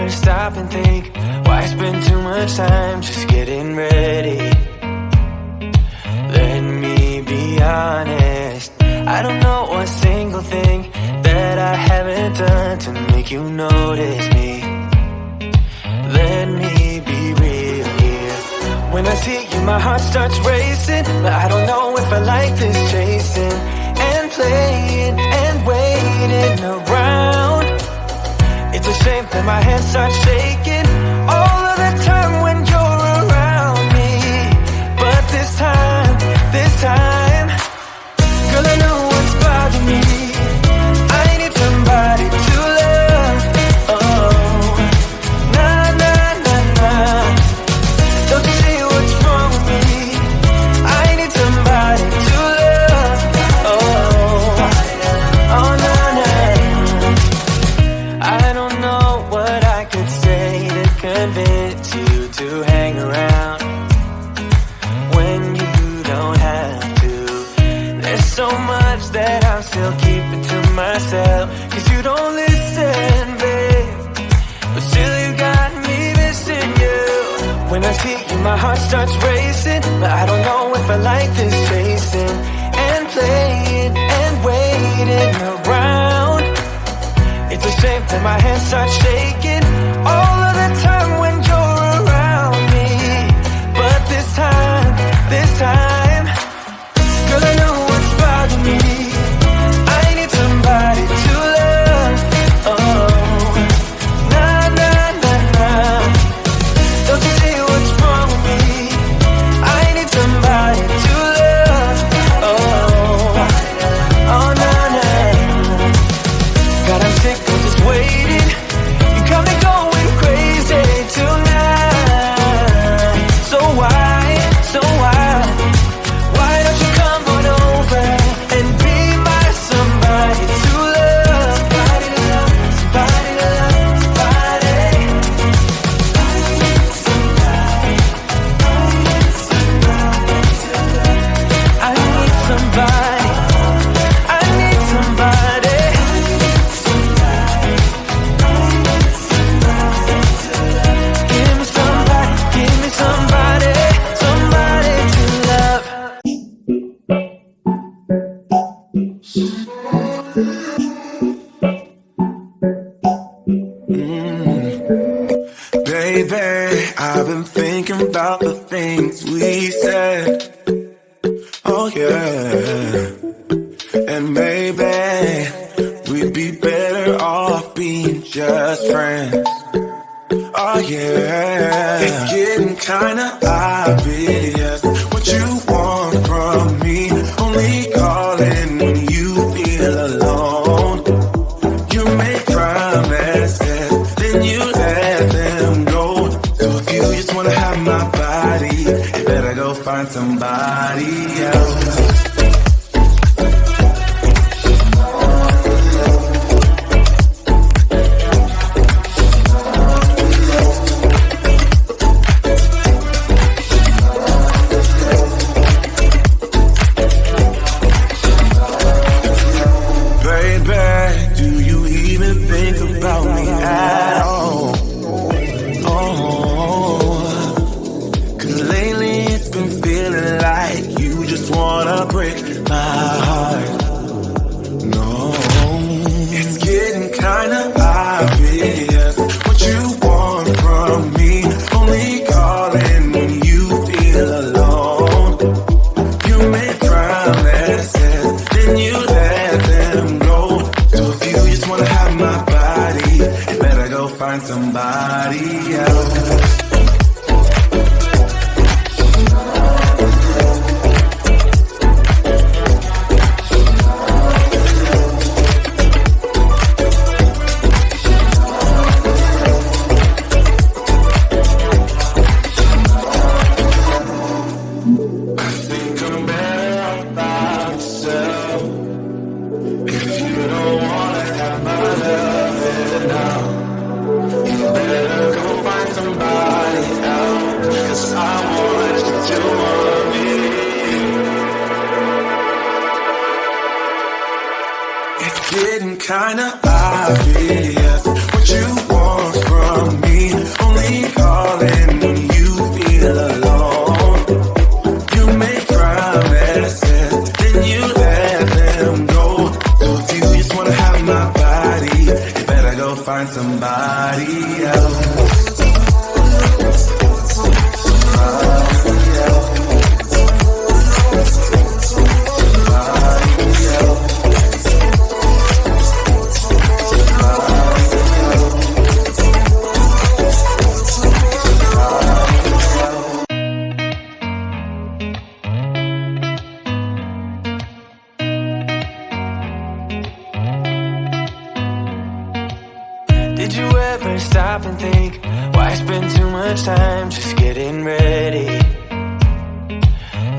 never stop and think, why spend too much time just getting ready? Let me be honest, I don't know a single thing that I haven't done to make you notice me. Let me be real here. When I see you, my heart starts racing, but I don't know if I like this chasing and playing and waiting around. It's a shame that my hands start shaking all of the time when you're around me. But this time, girl, I know what's bothering me. I need somebody to love. Oh, nah, nah, nah, nah. Don't you see what's wrong with me? I need somebody to love. Oh, oh, nah, nah. I don't know what I could say to convince you to hang around when you don't have to. There's so much that I'm still keeping to myself, 'cause you don't listen, babe. But still you got me missing you. When I see you, my heart starts racing, but I don't know if I like this chasing and playing and waiting around. It's a shame that my hands start shaking all of the time when you're around me. But this time, girl, I know what's bothering me. I need somebody to love. Oh, nah, nah, nah, nah. Don't you see what's wrong with me? I need somebody to love. Oh, oh, nah, nah. God, I'm sick of just waiting. You got me going crazy tonight. So why? Why don't you come on over and be my somebody to love? Somebody to love, somebody to love, somebody. I need somebody. I need somebody. I need somebody. Give me somebody, give me somebody, somebody to love. Baby, I've been thinking about the things we said. Oh yeah. And maybe we'd be better off being just friends. Oh yeah. It's getting kinda obvious what you want from me. Only calling when you feel alone. You make promises, then you let them go. So if you just wanna have my body, you better go find somebody else. Find somebody else. Getting kinda obvious what you want from me. Only calling when you feel alone. You make promises, then you let them go. So if you just wanna have my body, you better go find somebody else. Did you ever stop and think, why spend too much time just getting ready?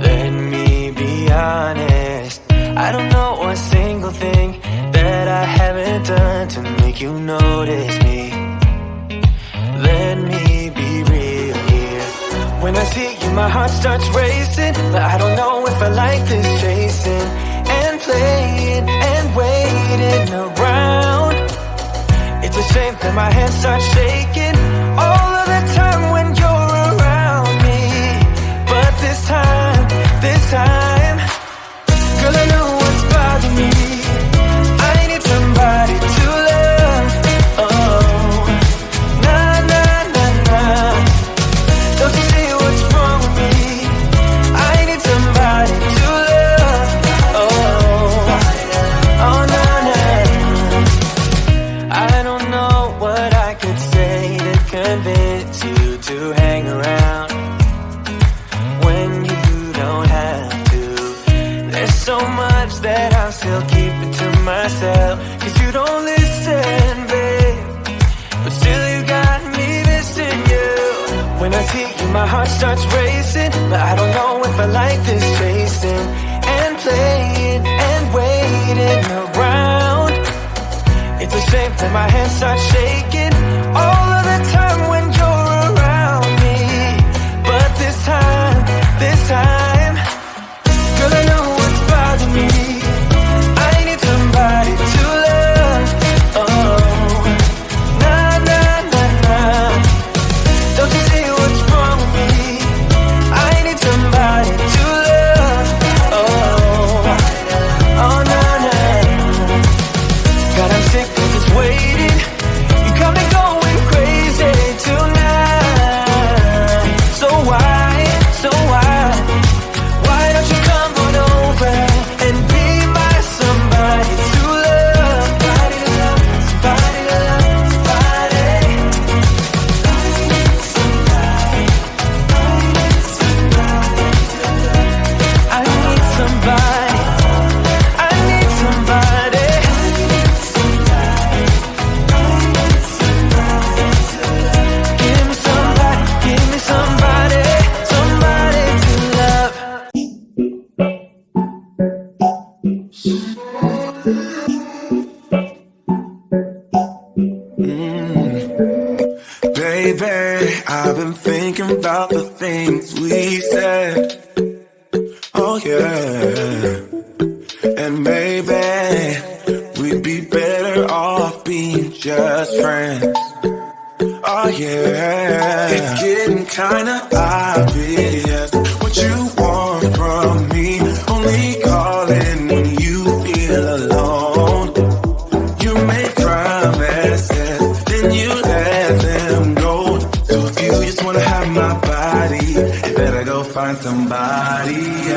Let me be honest, I don't know a single thing that I haven't done to make you notice me. Let me be real here. When I see you, my heart starts racing, but I don't know if I like this chasing and playing and waiting around. It's a shame that my hands start shaking all of the time when you're around me. But this time, girl, I know what's bothering me. I need somebody to love. Oh, nah, nah, nah, nah. Don't you see what's wrong with me? I need somebody to love. Oh, oh, nah, nah. I don't know what I could say to convince you to hang around when you don't have to. There's so much that I'm still keeping to myself, 'cause you don't listen, babe. But still you got me missing you. When I see you, my heart starts racing, but I don't know if I like this chasing and playing and waiting around. It's a shame that my hands start shaking all of the time when you're around me. But this time, girl, I know what's bothering me. I need somebody to love. Oh, nah, nah, nah, nah. Don't you see what's wrong with me? I need somebody to love. Oh, oh, nah, nah. God, I'm sick of this waiting. You got me going crazy tonight. So why don't you come on over and be my somebody to love? Somebody to love, somebody to love, somebody. I need somebody. I need somebody. Give me somebody, somebody to love. Baby, I've been thinking about the things we said. Oh yeah. And maybe we'd be better off being just friends. Oh yeah. It's getting kinda obvious what you want from me. Only calling when you feel alone. You make promises, then you let them go. So if you just wanna have my body, you better go find somebody